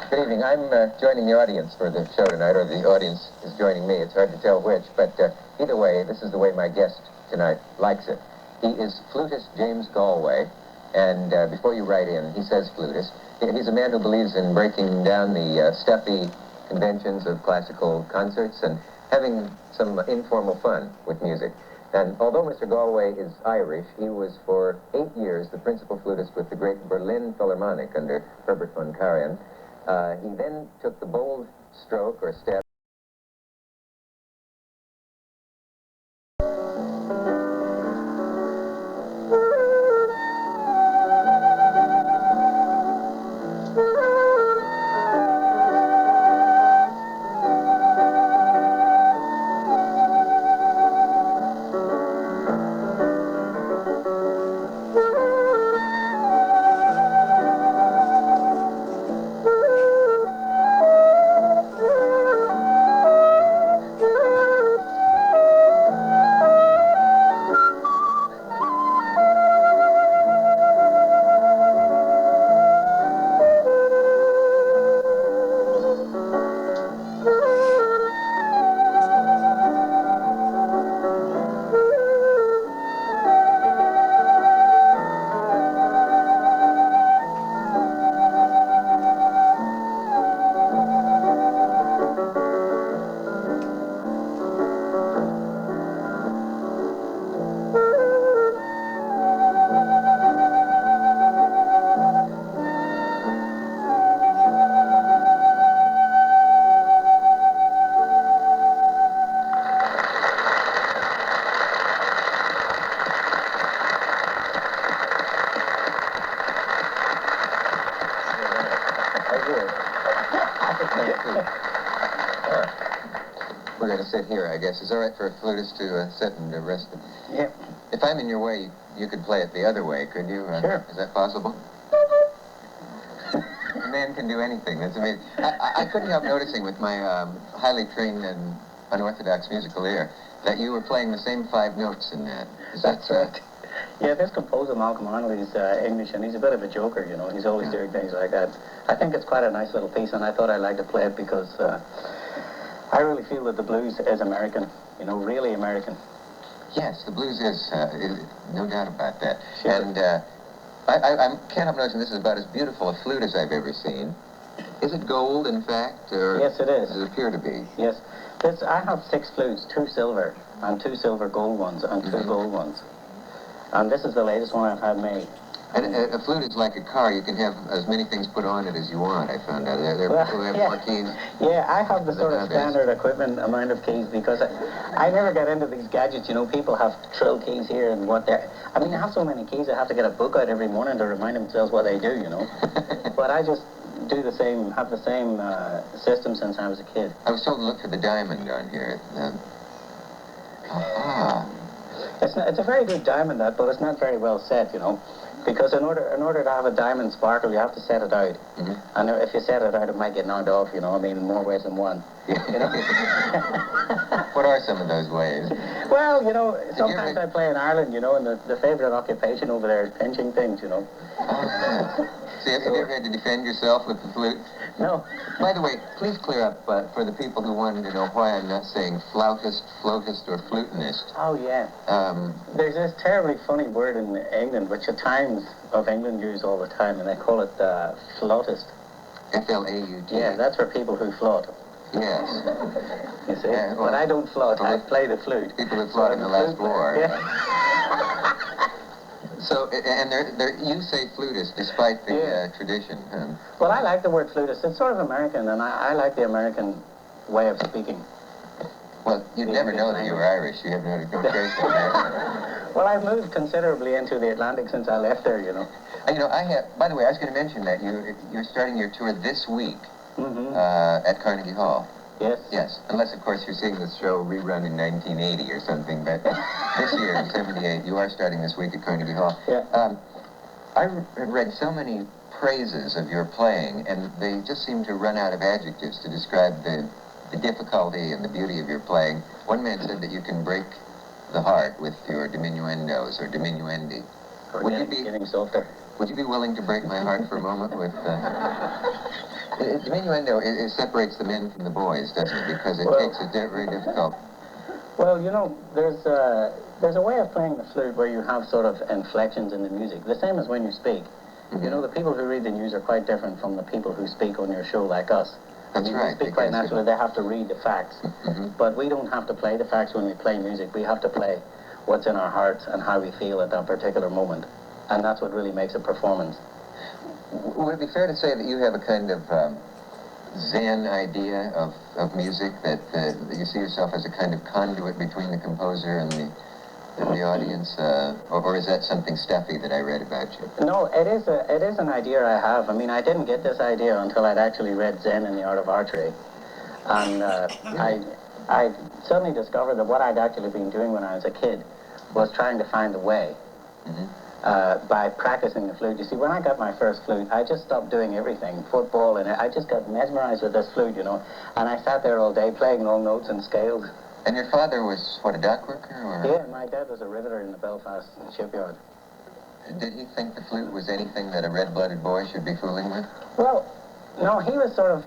Good evening. I'm joining the audience for the show tonight, or the audience is joining me. It's hard to tell which, but either way, this is the way my guest tonight likes it. He is flutist James Galway, and before you write in, he says flutist. He's a man who believes in breaking down the stuffy conventions of classical concerts and having some informal fun with music. And although Mr. Galway is Irish, he was for 8 years the principal flutist with the great Berlin Philharmonic under Herbert von Karajan. He then took the bold stroke or step We're going to sit here, I guess. Is it all right for a flutist to sit and rest? Yep. If I'm in your way, you could play it the other way, could you? Sure. Is that possible? A man can do anything. That's amazing. I couldn't help noticing with my highly trained and unorthodox musical ear that you were playing the same 5 notes in that. That's right. Yeah, this composer, Malcolm Arnold, he's English, and he's a bit of a joker, you know. He's always doing things like that. I think it's quite a nice little piece, and I thought I'd like to play it because I really feel that the blues is American, you know, really American. Yes, the blues is no doubt about that. Sure. And I can't help noticing this is about as beautiful a flute as I've ever seen. Is it gold, in fact, or Yes, it is. does it appear to be? Yes. I have 6 flutes, 2 silver, and 2 silver gold ones, and 2 gold ones. And this is the latest one I've had made. And a flute is like a car. You can have as many things put on it as you want, I found out. There are people who have more keys. Yeah, I have the sort of standard equipment amount of keys because I never get into these gadgets. You know, people have trill keys here and what they're... I mean, I have so many keys, I have to get a book out every morning to remind themselves what they do, you know. But I just do the same, have the same system since I was a kid. I was told to look for the diamond on here. Aha. It's a very good diamond, but it's not very well set, you know. Because in order to have a diamond sparkle, you have to set it out. Mm-hmm. And if you set it out, it might get knocked off, you know. I mean, in more ways than one. You know? What are some of those ways? Well, you know, sometimes I play in Ireland, you know, and the favourite occupation over there is pinching things, you know. So have you ever had to defend yourself with the flute? No. By the way, please clear up for the people who wanted to know why I'm not saying flautist, floatist, or flutinist. Oh, yeah. There's this terribly funny word in England, which the Times of England use all the time, and they call it flautist. F-L-A-U-T. Yeah, that's for people who float. Yes. You see? But I don't float, I play the flute. People who fought in the last war. Yeah. So, and you say flutist despite the tradition. Well, I like the word flutist. It's sort of American, and I like the American way of speaking. Well, you'd never know that you were Irish. You have no trace of that. Well, I've moved considerably into the Atlantic since I left there, you know. You know, I have, by the way, I was going to mention that you're starting your tour this week at Carnegie Hall. Yes? Yes, unless, of course, you're seeing this show rerun in 1980 or something, but this year, in 78, you are starting this week at Carnegie Hall. Yeah. I've read so many praises of your playing, and they just seem to run out of adjectives to describe the difficulty and the beauty of your playing. One man said that you can break the heart with your diminuendos or diminuendi. Getting softer. Would you be willing to break my heart for a moment with... Diminuendo, it separates the men from the boys, doesn't it? Because it takes it very difficult. Well, you know, there's a way of playing the flute where you have sort of inflections in the music, the same as when you speak. Mm-hmm. You know, the people who read the news are quite different from the people who speak on your show like us. That's right. We speak quite naturally. They have to read the facts. Mm-hmm. But we don't have to play the facts when we play music. We have to play what's in our hearts and how we feel at that particular moment. And that's what really makes a performance. Would it be fair to say that you have a kind of Zen idea of music, that you see yourself as a kind of conduit between the composer and the audience, or is that something stuffy that I read about you? No, it is an idea I have. I mean, I didn't get this idea until I'd actually read Zen and the Art of Archery. And I suddenly discovered that what I'd actually been doing when I was a kid was trying to find a way. Mm-hmm. By practicing the flute. You see, when I got my first flute, I just stopped doing everything, football, and I just got mesmerized with this flute, you know, and I sat there all day playing long notes and scales. And your father was, what, a dock worker? Or? Yeah, my dad was a riveter in the Belfast shipyard. Did he think the flute was anything that a red-blooded boy should be fooling with? Well, no, he was sort of,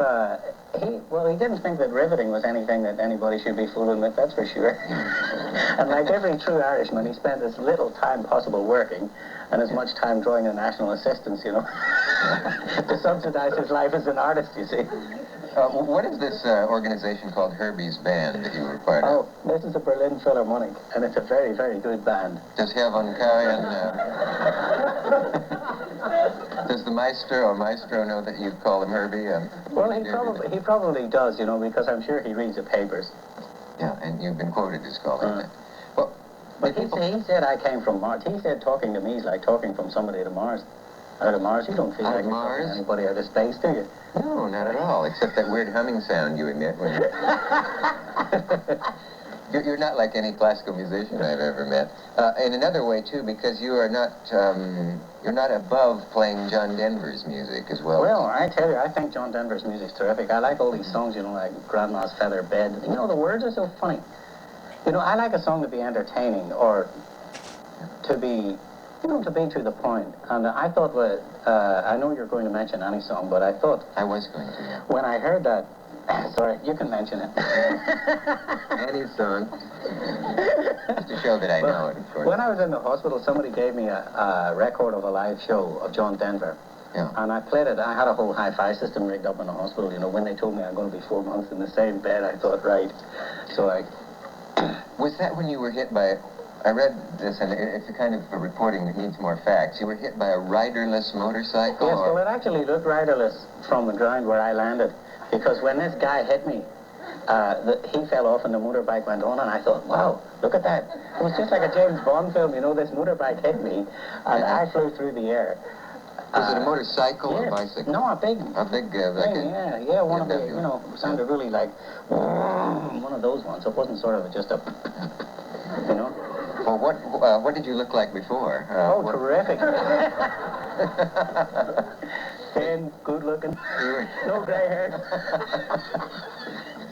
he didn't think that riveting was anything that anybody should be fooling with, that's for sure. And like every true Irishman, he spent as little time possible working and as much time drawing the national assistance, you know, to subsidize his life as an artist, you see. What is this organization called Herbie's Band that you were part of? Oh, this is a Berlin Philharmonic, and it's a very, very good band. Does Hermann Karajan, does the maestro know that you call him Herbie? Well, he probably does, you know, because I'm sure he reads the papers. Yeah, and you've been quoted as calling that. Well, but he said I came from Mars. He said talking to me is like talking from somebody to Mars. Out of Mars, you don't feel like you're talking to anybody out of space, do you? No, not at all, except that weird humming sound you emit when you're not like any classical musician I've ever met. In another way, too, because you're not above playing John Denver's music as well. Well, I tell you, I think John Denver's music's terrific. I like all these songs, you know, like Grandma's Feather Bed. You know, the words are so funny. You know, I like a song to be entertaining or to be, you know, to be to the point. And I thought, I know you're going to mention any song, but I thought... I was going to, yeah. When I heard that... Sorry, you can mention it. Any song. Just to show that I know it, of course. When I was in the hospital, somebody gave me a record of a live show of John Denver. Yeah. And I played it. I had a whole hi-fi system rigged up in the hospital. You know, when they told me I'm going to be 4 months in the same bed, I thought, right. So I... Was that when you were hit by... I read this, and it's a kind of a reporting that needs more facts. You were hit by a riderless motorcycle? Yes, well, it actually looked riderless from the ground where I landed. Because when this guy hit me, he fell off and the motorbike went on, and I thought, wow, look at that. It was just like a James Bond film, you know, this motorbike hit me, and I flew through the air. Was it a motorcycle or a bicycle? No, a big thing, yeah, one of the, you know, sounded really like, one of those ones. It wasn't sort of just a, you know. Well, what did you look like before? Terrific. Thin, good looking, no gray hair.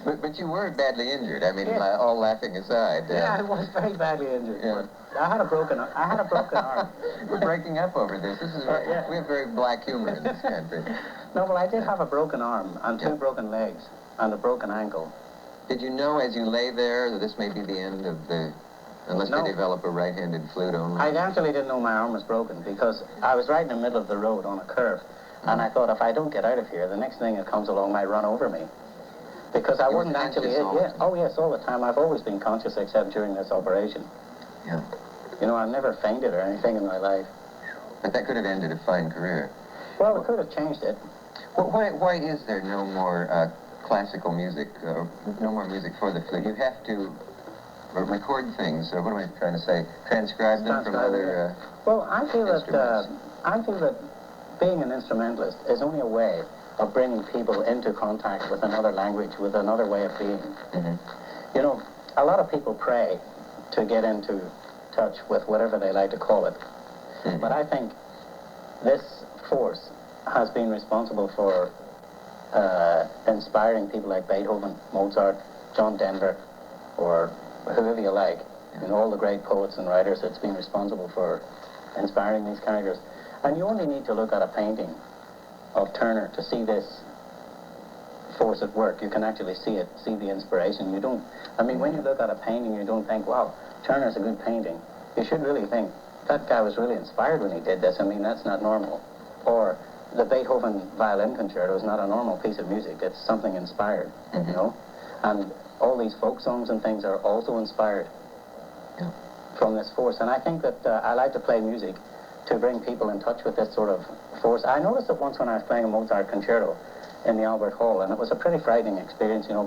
But you were badly injured. I mean, all laughing aside. Yeah, I was very badly injured. Yeah. I had a broken arm. We're breaking up over this. We have very black humor in this country. No, well, I did have a broken arm and two broken legs and a broken ankle. Did you know as you lay there that this may be the end of the... Unless they develop a right-handed flute only? I actually didn't know my arm was broken because I was right in the middle of the road on a curve. And I thought, if I don't get out of here, the next thing that comes along might run over me. Because I wouldn't actually... Oh, yes, all the time. I've always been conscious except during this operation. Yeah. You know, I've never fainted or anything in my life. But that could have ended a fine career. Well, it could have changed it. Well, why is there no more classical music, no more music for the flute? You have to record things, or what am I trying to say? Transcribe them from other Well, I feel that being an instrumentalist is only a way of bringing people into contact with another language, with another way of being. Mm-hmm. You know, a lot of people pray to get into touch with whatever they like to call it. Mm-hmm. But I think this force has been responsible for inspiring people like Beethoven, Mozart, John Denver, or whoever you like. You know, all the great poets and writers, it's been responsible for inspiring these characters. And you only need to look at a painting of Turner to see this force at work. You can actually see it, see the inspiration. You don't, I mean, when you look at a painting, you don't think, wow, Turner's a good painting. You should really think, that guy was really inspired when he did this. I mean, that's not normal. Or the Beethoven violin concerto is not a normal piece of music. It's something inspired, you know? And all these folk songs and things are also inspired from this force. And I think that I like to play music to bring people in touch with this sort of force. I noticed it once when I was playing a Mozart concerto in the Albert Hall, and it was a pretty frightening experience, you know,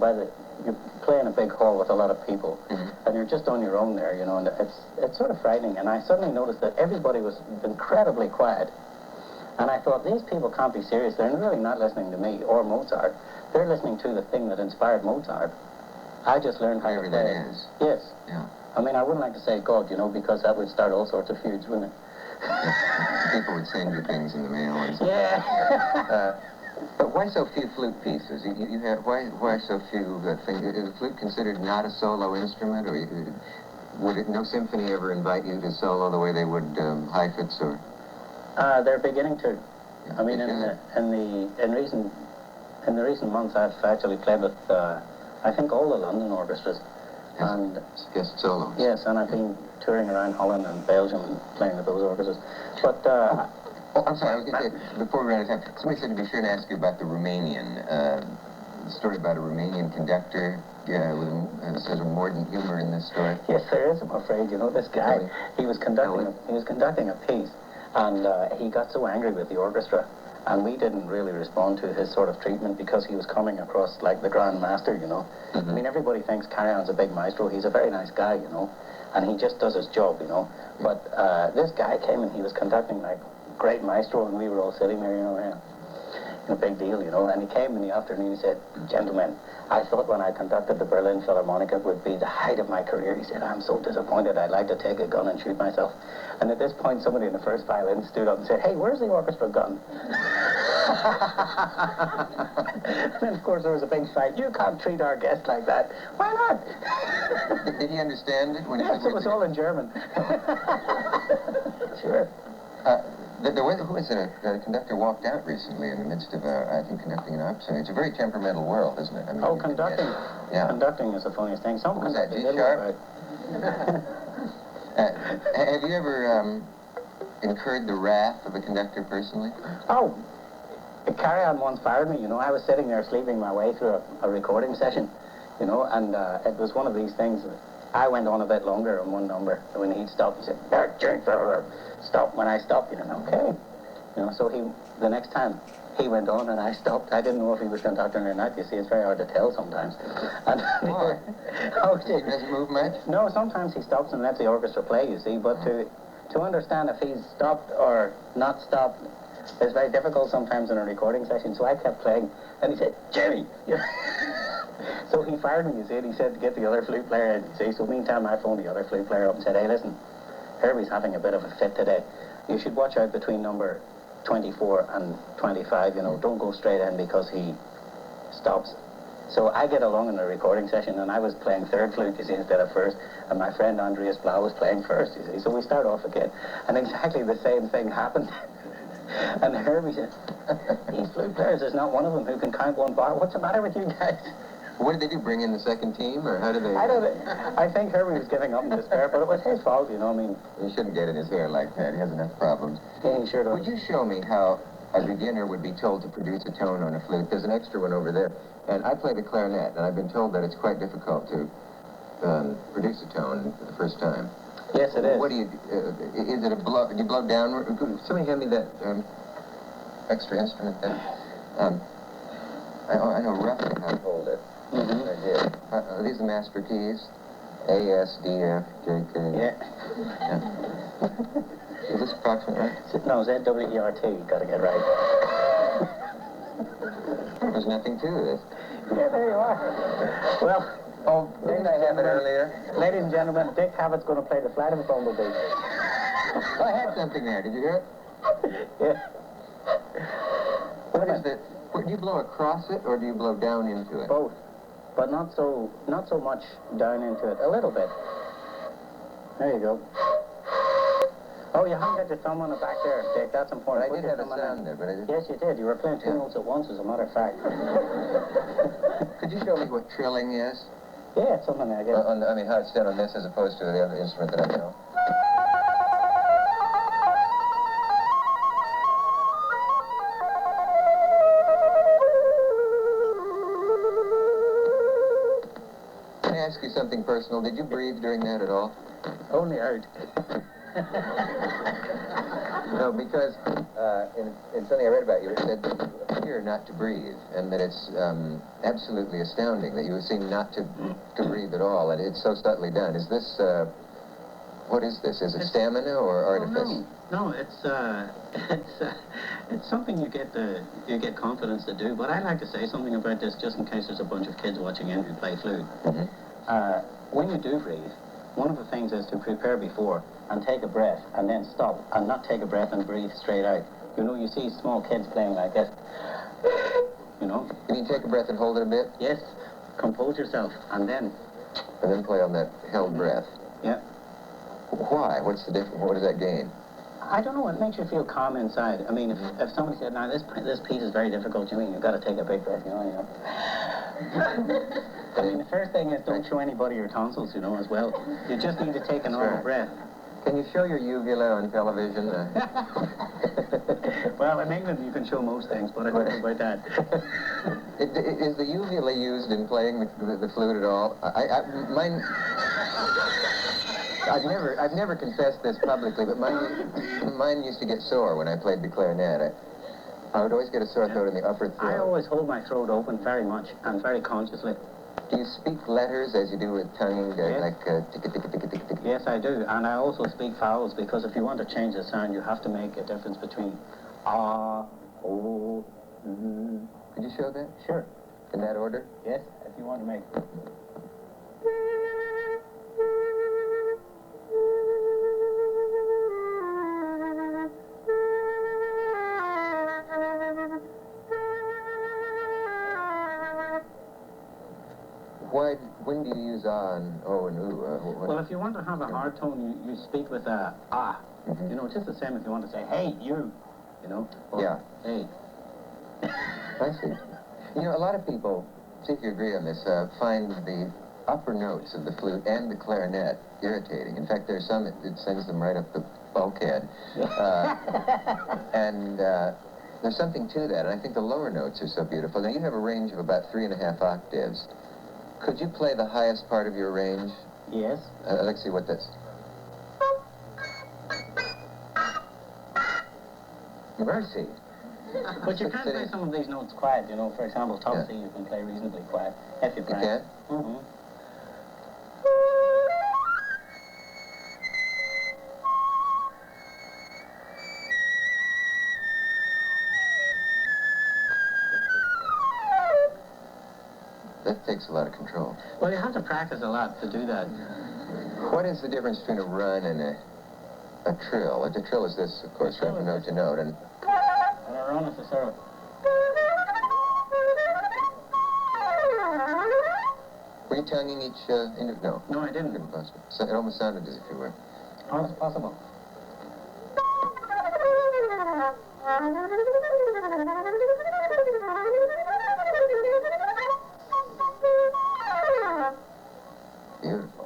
you're playing a big hall with a lot of people, and you're just on your own there, you know, and it's sort of frightening. And I suddenly noticed that everybody was incredibly quiet. And I thought, these people can't be serious. They're really not listening to me or Mozart. They're listening to the thing that inspired Mozart. I just learned how to play. Whatever that is. Yes. Yeah. I mean, I wouldn't like to say God, you know, because that would start all sorts of feuds, wouldn't it? People would send you things in the mail and stuff. Yeah. But why so few flute pieces? You have why so few things? Is the flute considered not a solo instrument, or would no symphony ever invite you to solo the way they would Heifetz or? They're beginning to. I mean, in recent months, I've actually played with I think all the London orchestras. And guest solos. Yes, and I've been touring around Holland and Belgium and playing with those orchestras. But oh, I'm sorry. I was going to say, before we run out of time, somebody said to be sure to ask you about the Romanian story about a Romanian conductor. With there's a mordant humor in this story. Yes, there is. I'm afraid. You know, this guy. He was conducting a piece, and he got so angry with the orchestra. And we didn't really respond to his sort of treatment because he was coming across like the Grand Master, you know. I mean, everybody thinks Carry-On's a big maestro. He's a very nice guy, you know, and he just does his job, you know. But this guy came and he was conducting like great maestro, and we were all sitting there, you know, a big deal, you know. And he came in the afternoon and he said, "Gentlemen, I thought when I conducted the Berlin Philharmonic it would be the height of my career." He said, "I'm so disappointed. I'd like to take a gun and shoot myself." And at this point, somebody in the first violin stood up and said, "Hey, where's the orchestra gun?" And then, of course, there was a big fight. "You can't treat our guest like that." "Why not?" Did he understand it? Yes, it was all in German. Sure. Who is it? A conductor walked out recently in the midst of, I think, conducting an opera. It's a very temperamental world, isn't it? I mean, conducting. Yeah. Conducting is the funniest thing. Some was that, G conductors sharp? right. Have you ever incurred the wrath of a conductor personally? Oh, Carry-On once fired me, you know. I was sitting there sleeping my way through a recording session, you know, and it was one of these things. I went on a bit longer on one number. When he stopped, he said, "Stop." When I stopped, you know, okay. You know, so the next time, he went on and I stopped. I didn't know if he was conducting or not. You see, it's very hard to tell sometimes. And why? He doesn't move much? No, sometimes he stops and lets the orchestra play, you see, but to understand if he's stopped or not stopped, it's very difficult sometimes in a recording session. So I kept playing, and he said, "Jimmy!" So he fired me, you see, and he said to get the other flute player in, you see. So meantime, I phoned the other flute player up and said, "Hey, listen, Herbie's having a bit of a fit today. You should watch out between number 24 and 25, you know. Don't go straight in because he stops." So I get along in the recording session, and I was playing third flute, you see, instead of first, and my friend Andreas Blau was playing first, you see. So we start off again, and exactly the same thing happened. And Herbie said, "These flute players, there's not one of them who can count one bar. What's the matter with you guys?" What did they do, bring in the second team, or how did they... I don't know. I think Herbie was giving up in despair, but it was his fault, you know, I mean... He shouldn't get in his hair like that. He has enough problems. Yeah, he sure does. Would you show me how a beginner would be told to produce a tone on a flute? There's an extra one over there. And I play the clarinet, and I've been told that it's quite difficult to produce a tone for the first time. Yes, it is. What do you... is it a blow... Do you blow downward? Could somebody hand me that extra instrument there? I know roughly how to hold it. I did. Are these the master keys? A, S, D, F, J, K. Yeah. Is this approximate right? No, Z-W-E-R-T. You got to get right. There's nothing to this. Yeah, there you are. Well, didn't I have it earlier? Ladies and gentlemen, Dick Havett's going to play the Flight of a Bumblebee. I had something there. Did you hear it? Yeah. What is it? Do you blow across it, or do you blow down into it? Both, but not so much down into it. A little bit. There you go. Oh, you haven't got your thumb on the back there, Dick. That's important. But I did have a sound there, but I didn't... Yes, you did. You were playing two notes at once, as a matter of fact. Could you show me what trilling is? Yeah, it's something I guess. I mean, how it's done on this as opposed to the other instrument that I know. Can I ask you something personal? Did you breathe during that at all? Only out. No, because in something I read about you, it said that you appear not to breathe, and that it's absolutely astounding that you seem not to breathe at all, and it's so subtly done. Is this, what is this? Is it stamina or artifice? No, it's something you get confidence to do. But I'd like to say something about this, just in case there's a bunch of kids watching in who play flute. When you do breathe, one of the things is to prepare before and take a breath and then stop and not take a breath and breathe straight out. You know, you see small kids playing like this. You know? You mean take a breath and hold it a bit? Yes. Compose yourself and then play on that held breath. Yeah. Why? What's the difference? What does that gain? I don't know. It makes you feel calm inside. I mean, if somebody said, "Now this piece is very difficult," you mean you've got to take a big breath, you know. I mean, the first thing is don't show anybody your tonsils, you know, as well. You just need to take a normal breath. Can you show your uvula on television? Well, in England you can show most things, but I don't know about that. Is the uvula used in playing the flute at all? Mine. I've never confessed this publicly, but mine used to get sore when I played the clarinet. I would always get a sore throat in the upper throat. I always hold my throat open very much and very consciously. Do you speak letters as you do with tongue, yes. like tick? Yes, I do, and I also speak vowels because if you want to change the sound, you have to make a difference between ah, oh, Could you show that? Sure. In that order? Yes, if you want to make. When do you use ah and oh and ooh? Well, if you want to have a hard tone, you speak with a ah. You know, just the same if you want to say, hey, you know? Or, yeah. Hey. I see. You know, a lot of people, see if you agree on this, find the upper notes of the flute and the clarinet irritating. In fact, there's some that sends them right up the bulkhead. And there's something to that, and I think the lower notes are so beautiful. Now, you have a range of about 3.5 octaves. Could you play the highest part of your range? Yes. Let's see what that's... Mercy. But you can play some of these notes quiet, you know. For example, top C you can play reasonably quiet if you practice. You can? That takes a lot of control. Well, you have to practice a lot to do that. What is the difference between a run and a trill? A trill is this, of course, from note to note, and a run is a sort of... Were you tonguing each? No. No, I didn't. So it almost sounded as if you were. How is it possible? Beautiful.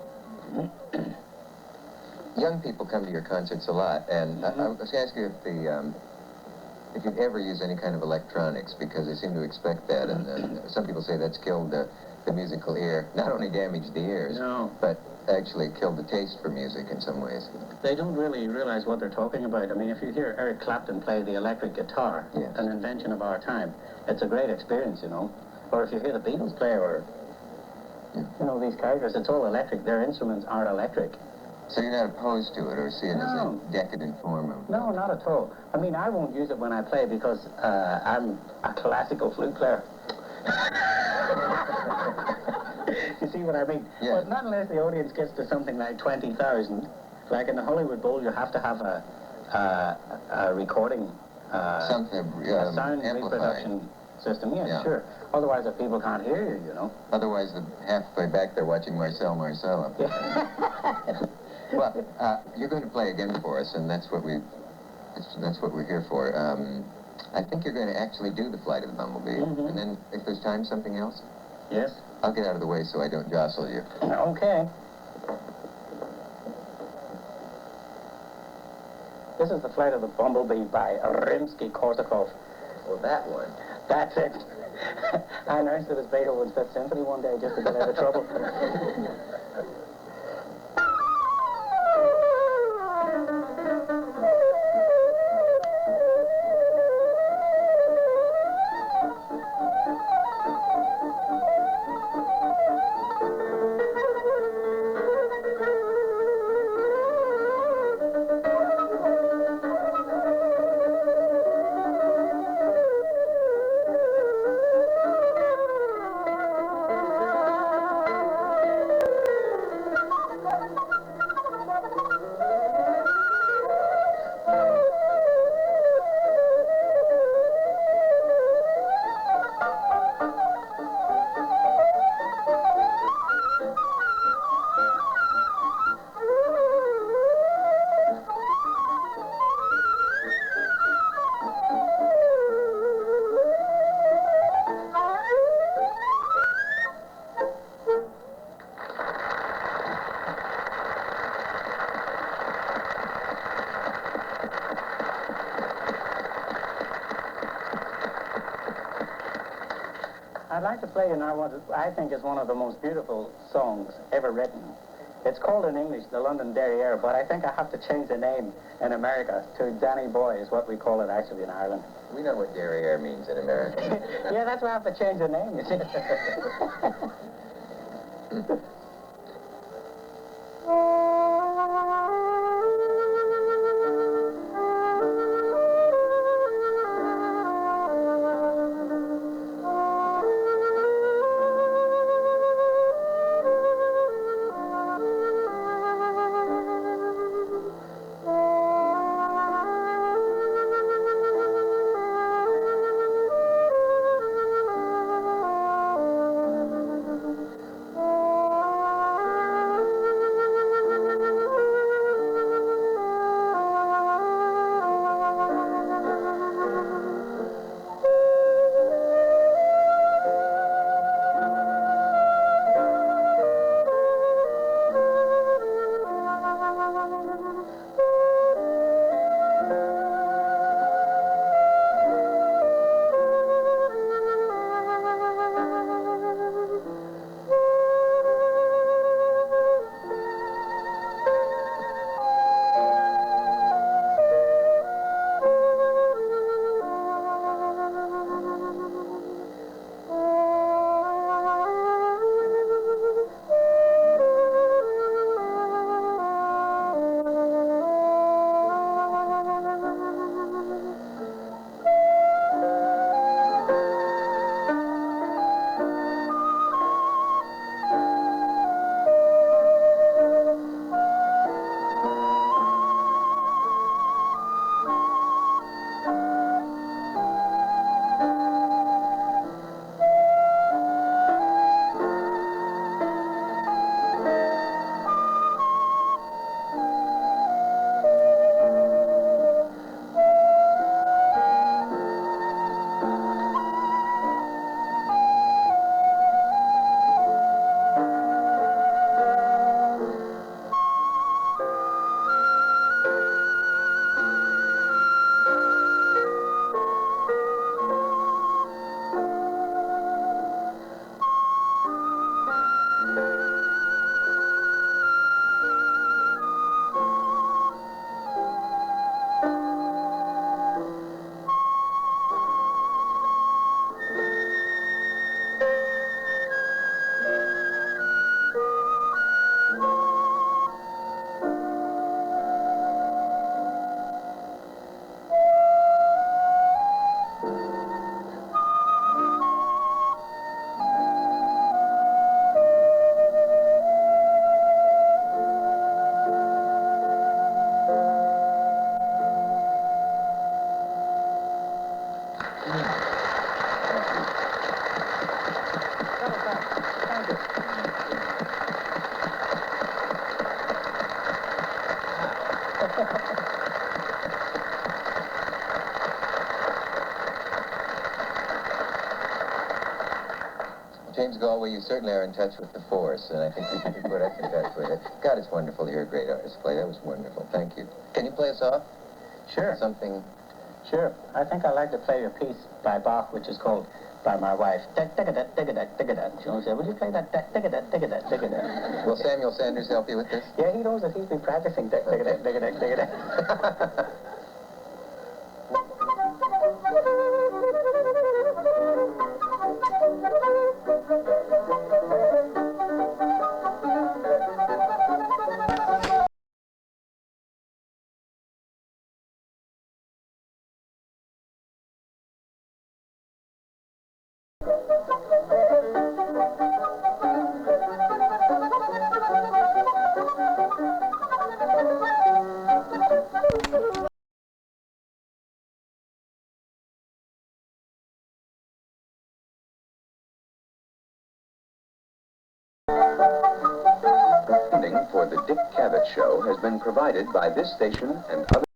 Young people come to your concerts a lot, and I was going to ask you if you'd ever use any kind of electronics, because they seem to expect that, and some people say that's killed the musical ear. Not only damaged the ears, but actually killed the taste for music in some ways. They don't really realize what they're talking about. I mean, if you hear Eric Clapton play the electric guitar, an invention of our time, it's a great experience, you know. Or if you hear the Beatles play, or you know, these characters, it's all electric. Their instruments are electric. So you're not opposed to it or see it as a decadent form of... No, not at all. I mean, I won't use it when I play because I'm a classical flute player. You see what I mean? Yeah. But not unless the audience gets to something like 20,000. Like in the Hollywood Bowl, you have to have a recording, something, a sound reproduction system. Yeah, sure. Otherwise, the people can't hear you, you know. Otherwise, halfway back, they're watching Marcel Marceau. Well, you're going to play again for us, and that's what we're here for. I think you're going to actually do the Flight of the Bumblebee, and then if there's time, something else. Yes. I'll get out of the way so I don't jostle you. Okay. This is the Flight of the Bumblebee by Rimsky-Korsakov. Well, that one. That's it. I announced it as Beethoven's Fifth Symphony one day just to get out of trouble. I'd like to play you now what I think is one of the most beautiful songs ever written. It's called in English the London Derriere, but I think I have to change the name in America to Danny Boy is what we call it actually in Ireland. We know what derriere means in America. Yeah, that's why I have to change the name, you see. James Galway, you certainly are in touch with the force, and I think you can put us in touch with it. God, it's wonderful to hear a great artist play. That was wonderful. Thank you. Can you play us off? Sure. Something... Sure. I think I'd like to play a piece by Bach, which is called By My Wife. She always said, "Would you play that? Will Samuel Sanders help you with this? Yeah, he knows it. He's been practicing. Funding for the Dick Cavett Show has been provided by this station and other